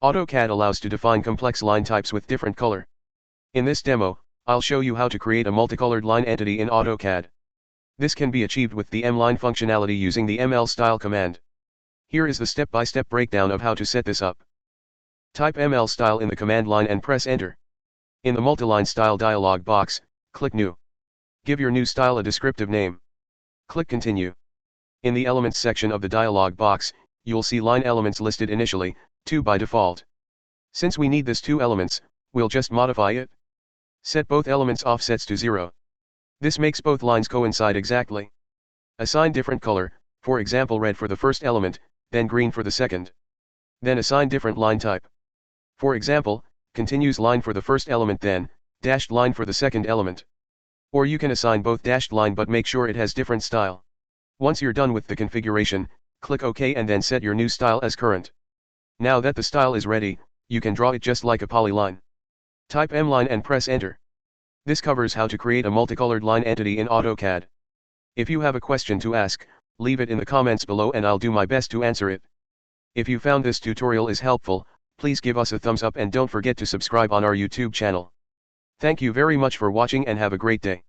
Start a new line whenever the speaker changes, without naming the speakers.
AutoCAD allows to define complex line types with different color. In this demo, I'll show you how to create a multicolored line entity in AutoCAD. This can be achieved with the MLine functionality using the ML-style command. Here is the step-by-step breakdown of how to set this up. Type ML style in the command line and press enter. In the Multiline Style dialog box, click New. Give your new style a descriptive name. Click Continue. In the Elements section of the dialog box, you'll see line elements listed initially, 2 by default. Since we need this 2 elements, we'll just modify it. Set both elements offsets to 0. This makes both lines coincide exactly. Assign different color, for example red for the first element, then green for the second. Then assign different line type. For example, continuous line for the first element then, dashed line for the second element. Or you can assign both dashed line but make sure it has different style. Once you're done with the configuration, click OK and then set your new style as current. Now that the style is ready, you can draw it just like a polyline. Type MLine and press enter. This covers how to create a multicolored line entity in AutoCAD. If you have a question to ask, leave it in the comments below and I'll do my best to answer it. If you found this tutorial is helpful, please give us a thumbs up and don't forget to subscribe on our YouTube channel. Thank you very much for watching and have a great day.